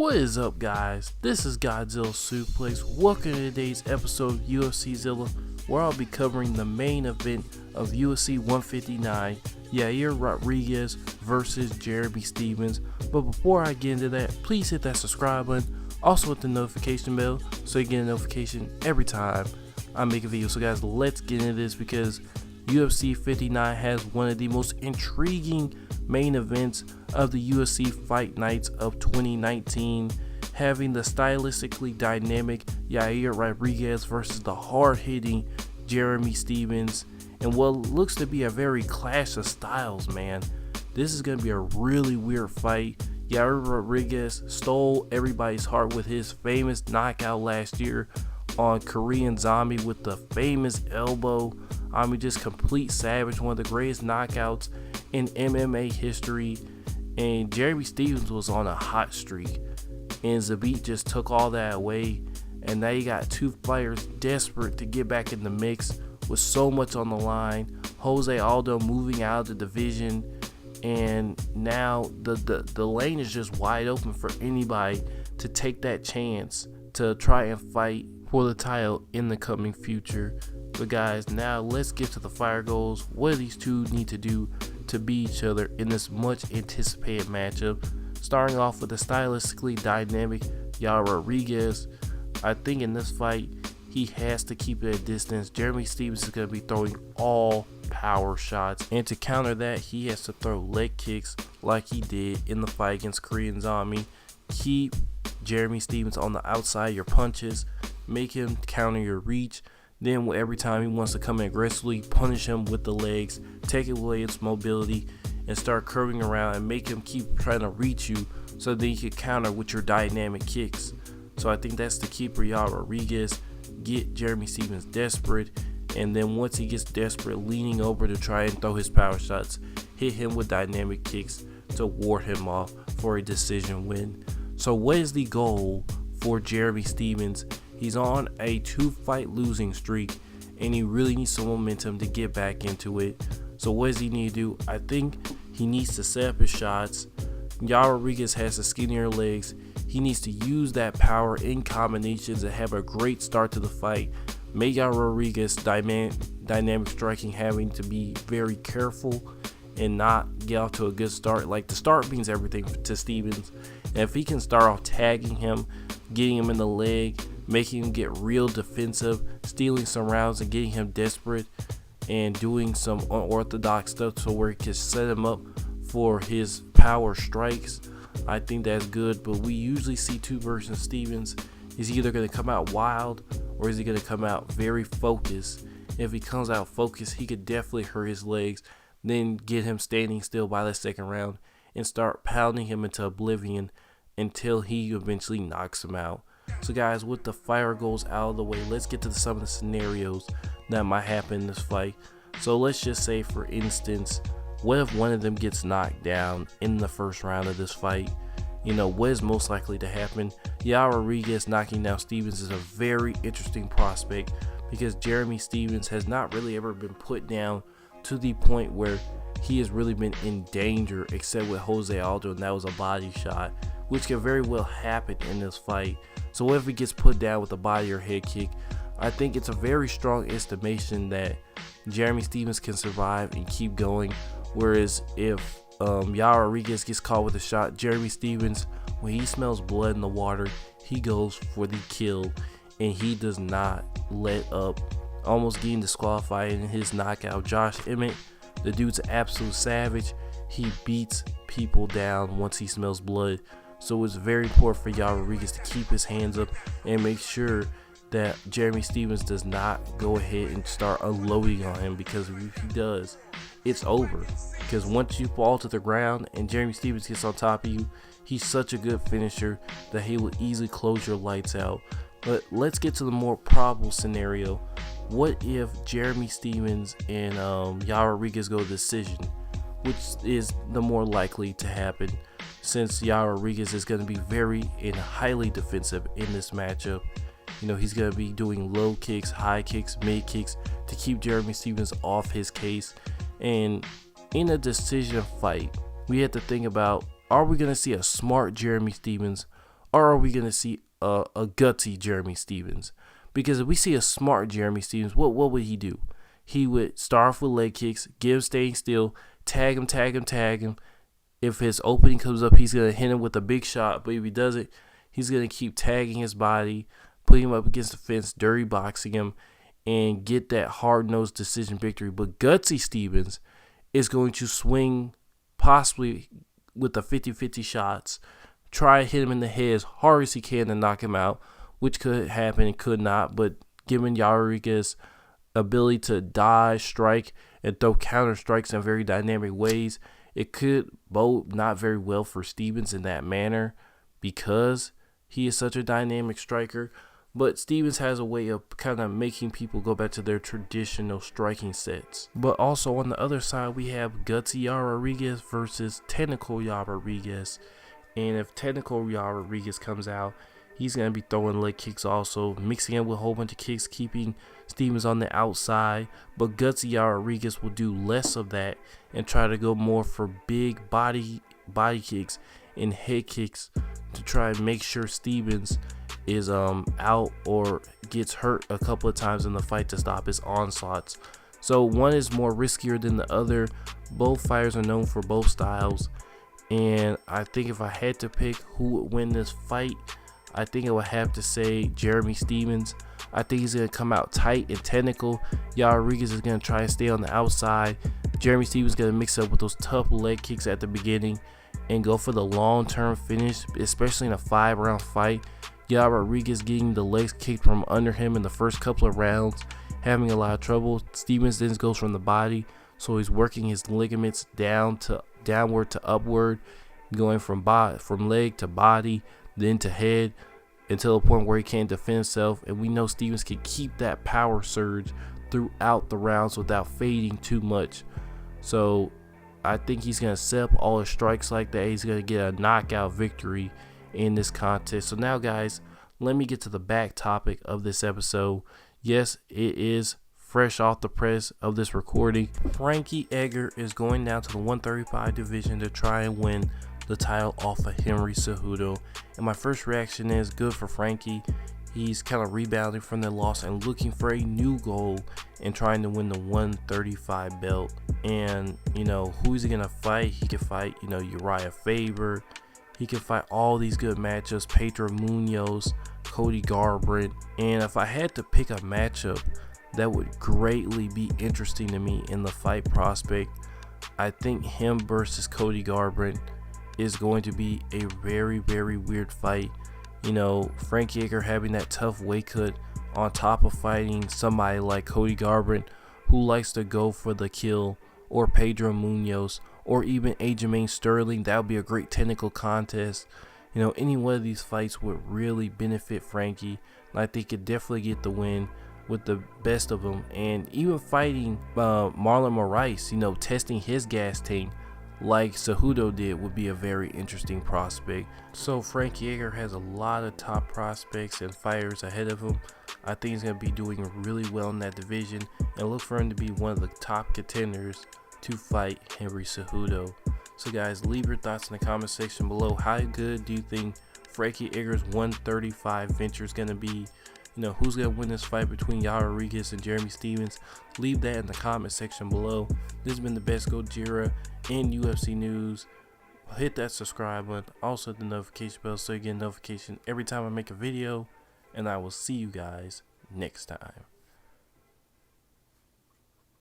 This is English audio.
What is up, guys? This is Godzilla Suplex. Welcome to today's episode of UFC Zilla, where I'll be covering the main event of UFC 159, Yair Rodriguez versus Jeremy Stephens. But before I get into that, please hit that subscribe button. Also hit the notification bell so you get a notification every time I make a video. So guys, let's get into this because UFC 59 has one of the most intriguing main events of the UFC fight nights of 2019, having the stylistically dynamic Yair Rodriguez versus the hard-hitting Jeremy Stephens in what looks to be a very clash of styles, man. This is going to be a really weird fight. Yair Rodriguez stole everybody's heart with his famous knockout last year on Korean Zombie with the famous elbow. I mean, just complete savage, one of the greatest knockouts in MMA history. And Jeremy Stephens was on a hot streak, and Zabit just took all that away. And now you got two fighters desperate to get back in the mix with so much on the line. Jose Aldo moving out of the division, and now the lane is just wide open for anybody to take that chance to try and fight for the title in the coming future. But guys, now let's get to the fire goals. What do these two need to do to beat each other in this much anticipated matchup? Starting off with the stylistically dynamic Yair Rodriguez. I think in this fight he has to keep it at distance. Jeremy Stephens is going to be throwing all power shots, and to counter that he has to throw leg kicks like he did in the fight against Korean Zombie. Keep Jeremy Stephens on the outside of your punches, make him counter your reach. Then every time he wants to come in aggressively, punish him with the legs, take away its mobility, and start curving around and make him keep trying to reach you so that you can counter with your dynamic kicks. So I think that's the key for Yair Rodriguez. Get Jeremy Stephens desperate, and then once he gets desperate, leaning over to try and throw his power shots, hit him with dynamic kicks to ward him off for a decision win. So what is the goal for Jeremy Stephens? He's on a 2-fight losing streak, and he really needs some momentum to get back into it. So what does he need to do? I think he needs to set up his shots. Yair Rodriguez has the skinnier legs. He needs to use that power in combinations and have a great start to the fight. Make Yair Rodriguez dynamic striking, having to be very careful and not get off to a good start. Like, the start means everything to Stephens. And if he can start off tagging him, getting him in the leg, making him get real defensive, stealing some rounds and getting him desperate, and doing some unorthodox stuff so where he can set him up for his power strikes, I think that's good. But we usually see two versions of Stephens. Is he either going to come out wild or is he going to come out very focused? If he comes out focused, he could definitely hurt his legs, then get him standing still by the second round and start pounding him into oblivion until he eventually knocks him out. So guys, with the fire goals out of the way, let's get to some of the scenarios that might happen in this fight. So let's just say, for instance, what if one of them gets knocked down in the first round of this fight? You know, what is most likely to happen? Yair Rodriguez knocking down Stephens is a very interesting prospect because Jeremy Stephens has not really ever been put down to the point where he has really been in danger, except with Jose Aldo, and that was a body shot, which can very well happen in this fight. So what if he gets put down with a body or head kick? I think it's a very strong estimation that Jeremy Stephens can survive and keep going. Whereas if Yair Rodriguez gets caught with a shot, Jeremy Stephens, when he smells blood in the water, he goes for the kill, and he does not let up. Almost getting disqualified in his knockout. Josh Emmett, the dude's an absolute savage. He beats people down once he smells blood. So it's very important for Yair Rodriguez to keep his hands up and make sure that Jeremy Stephens does not go ahead and start unloading on him, because if he does, it's over. Because once you fall to the ground and Jeremy Stephens gets on top of you, he's such a good finisher that he will easily close your lights out. But let's get to the more probable scenario. What if Jeremy Stephens and Yair Rodriguez go to decision, which is the more likely to happen, since Yair Rodriguez is going to be very and highly defensive in this matchup. You know, he's going to be doing low kicks, high kicks, mid kicks to keep Jeremy Stephens off his case. And in a decision fight, we have to think about, are we going to see a smart Jeremy Stephens or are we going to see a gutsy Jeremy Stephens? Because if we see a smart Jeremy Stephens, what would he do? He would start off with leg kicks, give staying still, tag him. If his opening comes up, he's going to hit him with a big shot. But if he doesn't, he's going to keep tagging his body, putting him up against the fence, dirty boxing him, and get that hard-nosed decision victory. But gutsy Stephens is going to swing possibly with the 50-50 shots, try to hit him in the head as hard as he can to knock him out, which could happen and could not. But given Yair Rodriguez's ability to dodge, strike, and throw counter strikes in very dynamic ways, it could bode not very well for Stephens in that manner because he is such a dynamic striker. But Stephens has a way of kind of making people go back to their traditional striking sets. But also on the other side, we have gutsy Yair Rodriguez versus technical Yair Rodriguez. And if technical Yair Rodriguez comes out, he's going to be throwing leg kicks also, mixing in with a whole bunch of kicks, keeping Stephens on the outside. But gutsy Yair Rodriguez will do less of that and try to go more for big body kicks and head kicks to try and make sure Stephens is out or gets hurt a couple of times in the fight to stop his onslaughts. So one is more riskier than the other. Both fighters are known for both styles. And I think if I had to pick who would win this fight, I think I would have to say Jeremy Stephens. I think he's going to come out tight and technical. Yair Rodriguez is going to try and stay on the outside. Jeremy Stephens is going to mix up with those tough leg kicks at the beginning and go for the long-term finish, especially in a 5-round fight. Yair Rodriguez getting the legs kicked from under him in the first couple of rounds, having a lot of trouble. Stephens then goes from the body, so he's working his ligaments downward to upward, going from leg to body, then to head, until a point where he can't defend himself. And we know Stephens can keep that power surge throughout the rounds without fading too much. So I think he's going to set up all his strikes like that. He's going to get a knockout victory in this contest. So now, guys, let me get to the back topic of this episode. Yes, it is fresh off the press of this recording. Frankie Edgar is going down to the 135 division to try and win the title off of Henry Cejudo. And my first reaction is good for Frankie. He's kind of rebounding from the loss and looking for a new goal and trying to win the 135 belt. And, who's he going to fight? He could fight, Uriah Faber. He can fight all these good matchups, Pedro Munoz, Cody Garbrandt. And if I had to pick a matchup that would greatly be interesting to me in the fight prospect, I think him versus Cody Garbrandt is going to be a very, very weird fight. Frankie Edgar having that tough weight cut on top of fighting somebody like Cody Garbrandt who likes to go for the kill, or Pedro Munoz, or even Aljamain Sterling. That would be a great technical contest. Any one of these fights would really benefit Frankie, and I think he'd definitely get the win with the best of them. And even fighting Marlon Moraes, testing his gas tank like Cejudo did, would be a very interesting prospect. So Frankie Edgar has a lot of top prospects and fighters ahead of him. I think he's going to be doing really well in that division, and look for him to be one of the top contenders to fight Henry Cejudo. So guys, leave your thoughts in the comment section below. How good do you think Frankie Edgar's 135 venture is going to be? Who's going to win this fight between Yair Rodriguez and Jeremy Stephens? Leave that in the comment section below. This has been the best Gojira in UFC news. Hit that subscribe button, also the notification bell, so you get a notification every time I make a video. And I will see you guys next time.